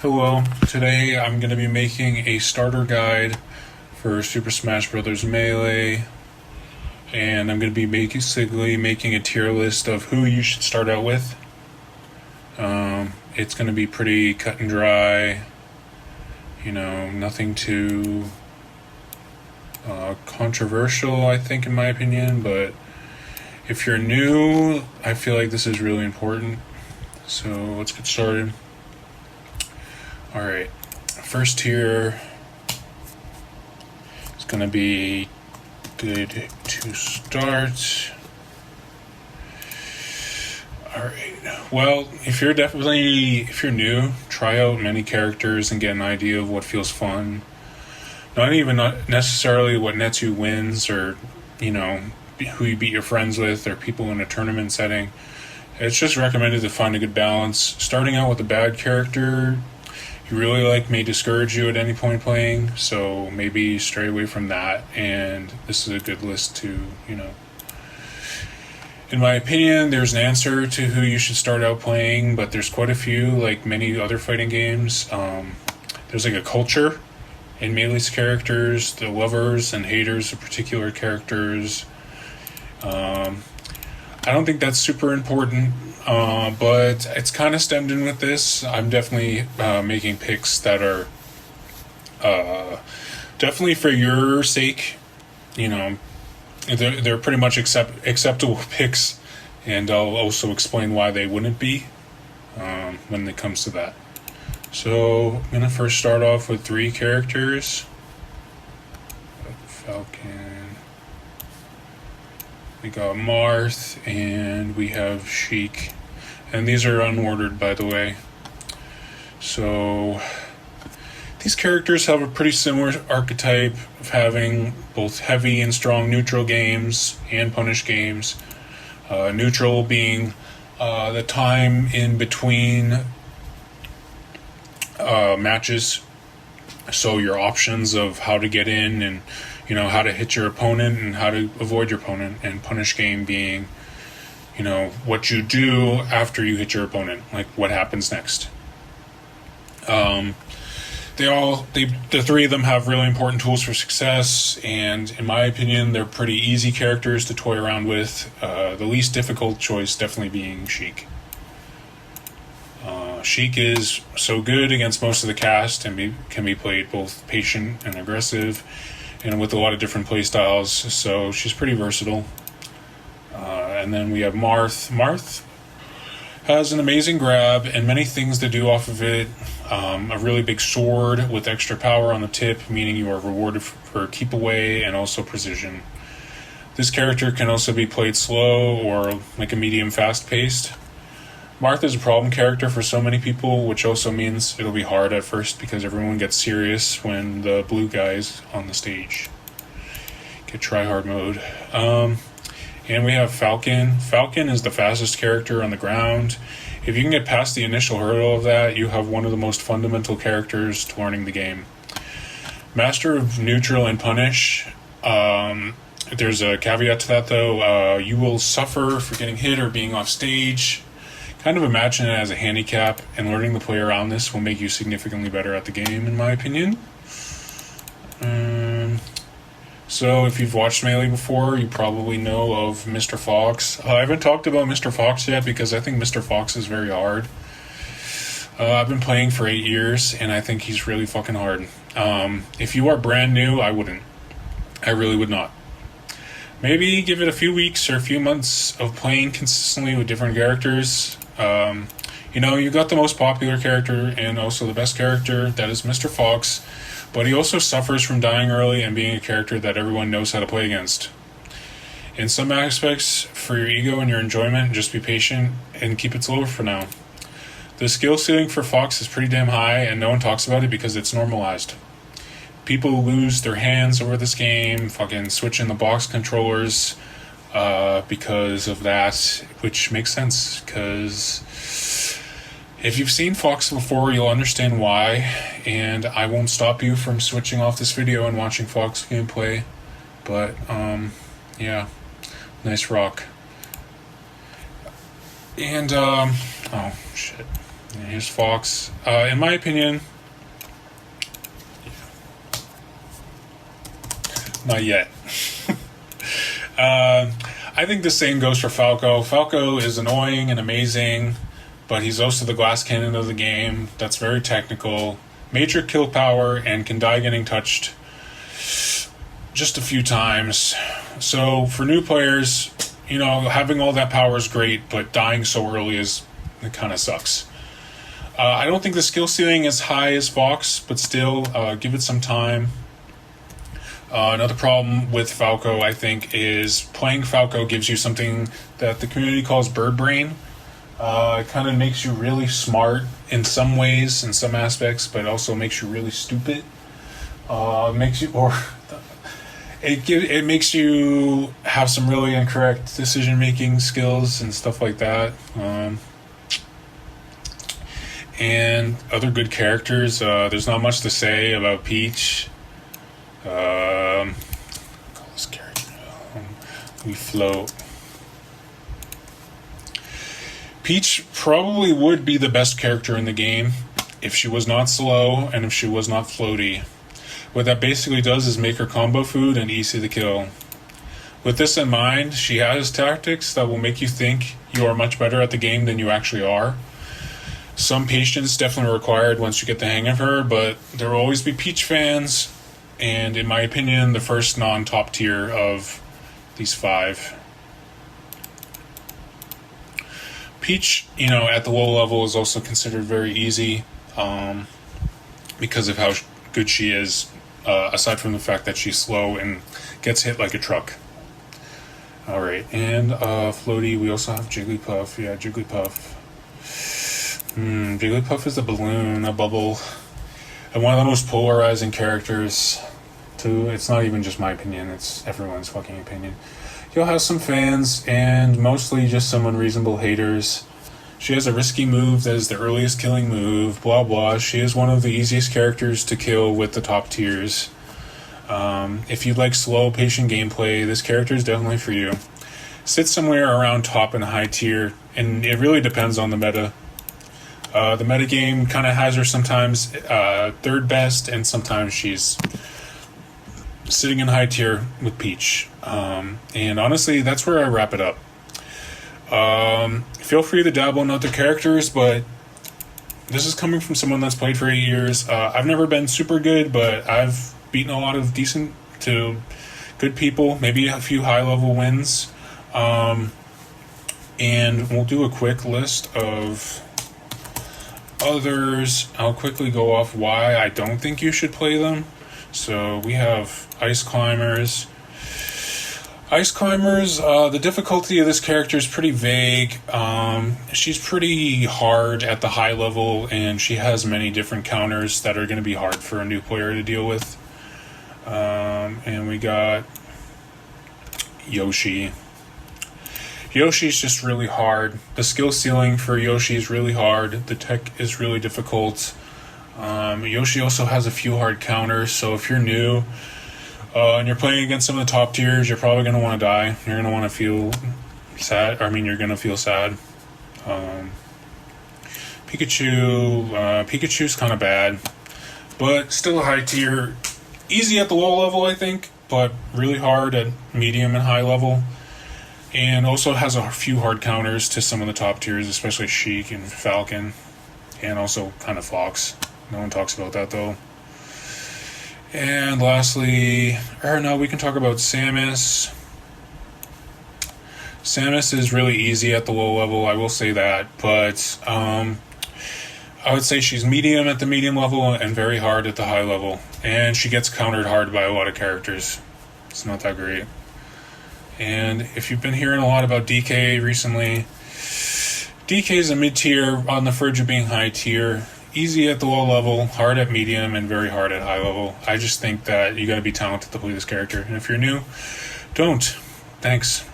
Hello, today I'm going to be making a starter guide for Super Smash Bros. Melee, and I'm going to be basically making a tier list of who you should start out with. It's going to be pretty cut and dry, nothing too controversial, I think, in my opinion, but if you're new, I feel like this is really important, so let's get started. Alright, first tier is going to be good to start. Alright, well, if you're new, try out many characters and get an idea of what feels fun. Not necessarily what nets you wins or, who you beat your friends with or people in a tournament setting. It's just recommended to find a good balance. Starting out with a bad character you really like may discourage you at any point playing, so maybe stray away from that, and this is a good list to, In my opinion, there's an answer to who you should start out playing, but there's quite a few, like many other fighting games. There's like a culture in Melee's characters, the lovers and haters of particular characters. I don't think that's super important, but it's kind of stemmed in with this. I'm definitely making picks that are definitely for your sake. They're pretty much acceptable picks, and I'll also explain why they wouldn't be when it comes to that. So I'm going to first start off with 3 characters. Falcon. We got Marth, and we have Sheik. And these are unordered, by the way. So these characters have a pretty similar archetype of having both heavy and strong neutral games and punish games. Neutral being the time in between matches. So your options of how to get in and how to hit your opponent and how to avoid your opponent, and punish game being, what you do after you hit your opponent, like what happens next. The 3 of them have really important tools for success, and in my opinion, they're pretty easy characters to toy around with. The least difficult choice definitely being Sheik. Sheik is so good against most of the cast and can be played both patient and aggressive, and with a lot of different playstyles, so she's pretty versatile. And then we have Marth. Marth has an amazing grab and many things to do off of it. A really big sword with extra power on the tip, meaning you are rewarded for keep away and also precision. This character can also be played slow or like a medium fast paced. Marth is a problem character for so many people, which also means it'll be hard at first because everyone gets serious when the blue guy's on the stage. Get try-hard mode. And we have Falcon. Falcon is the fastest character on the ground. If you can get past the initial hurdle of that, you have one of the most fundamental characters to learning the game. Master of neutral and punish. There's a caveat to that, though. You will suffer for getting hit or being off stage. Kind of imagine it as a handicap, and learning to play around this will make you significantly better at the game, in my opinion. So if you've watched Melee before, you probably know of Mr. Fox. I haven't talked about Mr. Fox yet because I think Mr. Fox is very hard. I've been playing for 8 years, and I think he's really fucking hard. If you are brand new, I wouldn't. I really would not. Maybe give it a few weeks or a few months of playing consistently with different characters. You got the most popular character and also the best character, that is Mr. Fox, but he also suffers from dying early and being a character that everyone knows how to play against. In some aspects, for your ego and your enjoyment, just be patient and keep it slow for now. The skill ceiling for Fox is pretty damn high, and no one talks about it because it's normalized. People lose their hands over this game, fucking switching the box controllers because of that, which makes sense, because if you've seen Fox before, you'll understand why, and I won't stop you from switching off this video and watching Fox gameplay, but, yeah, nice rock. And, oh, shit. And here's Fox. In my opinion, not yet. I think the same goes for Falco. Falco is annoying and amazing, but he's also the glass cannon of the game. That's very technical. Major kill power and can die getting touched just a few times. So for new players, having all that power is great, but dying so early it kind of sucks. I don't think the skill ceiling is high as Fox, but still, give it some time. Another problem with Falco, I think, is playing Falco gives you something that the community calls bird brain. It kind of makes you really smart in some ways, in some aspects, but also makes you really stupid. It makes you have some really incorrect decision-making skills and stuff like that. And other good characters. There's not much to say about Peach. Call this character. We float. Peach probably would be the best character in the game if she was not slow and if she was not floaty. What that basically does is make her combo food and easy to kill. With this in mind, she has tactics that will make you think you are much better at the game than you actually are. Some patience definitely required once you get the hang of her, but there will always be Peach fans, and in my opinion, the first non-top tier of these 5. Peach, at the low level is also considered very easy because of how good she is, aside from the fact that she's slow and gets hit like a truck. Alright, and floaty, we also have Jigglypuff. Yeah, Jigglypuff. Jigglypuff is a balloon, a bubble, and one of the most polarizing characters, too. It's not even just my opinion, it's everyone's fucking opinion. He'll have some fans, and mostly just some unreasonable haters. She has a risky move that is the earliest killing move, blah blah. She is one of the easiest characters to kill with the top tiers. If you like slow, patient gameplay, this character is definitely for you. Sits somewhere around top and high tier, and it really depends on the meta. The metagame kind of has her sometimes third best, and sometimes she's sitting in high tier with Peach. And honestly, that's where I wrap it up. Feel free to dabble in other characters, but this is coming from someone that's played for 8 years. I've never been super good, but I've beaten a lot of decent to good people, maybe a few high-level wins. And we'll do a quick list of others. I'll quickly go off why I don't think you should play them. So we have Ice Climbers. Ice Climbers, the difficulty of this character is pretty vague. She's pretty hard at the high level, and she has many different counters that are going to be hard for a new player to deal with. And we got Yoshi. Yoshi's just really hard. The skill ceiling for Yoshi is really hard. The tech is really difficult. Yoshi also has a few hard counters, so if you're new and you're playing against some of the top tiers, you're probably going to want to die. You're going to want to feel sad. You're going to feel sad. Pikachu's kind of bad, but still a high tier. Easy at the low level, I think, but really hard at medium and high level. And also has a few hard counters to some of the top tiers, especially Sheik and Falcon, and also kind of Fox. No one talks about that, though. And lastly, we can talk about Samus. Samus is really easy at the low level, I will say that, but I would say she's medium at the medium level and very hard at the high level. And she gets countered hard by a lot of characters. It's not that great. And if you've been hearing a lot about DK recently, DK is a mid-tier on the verge of being high tier. Easy at the low level, hard at medium, and very hard at high level. I just think that you gotta be talented to play this character. And if you're new, don't. Thanks.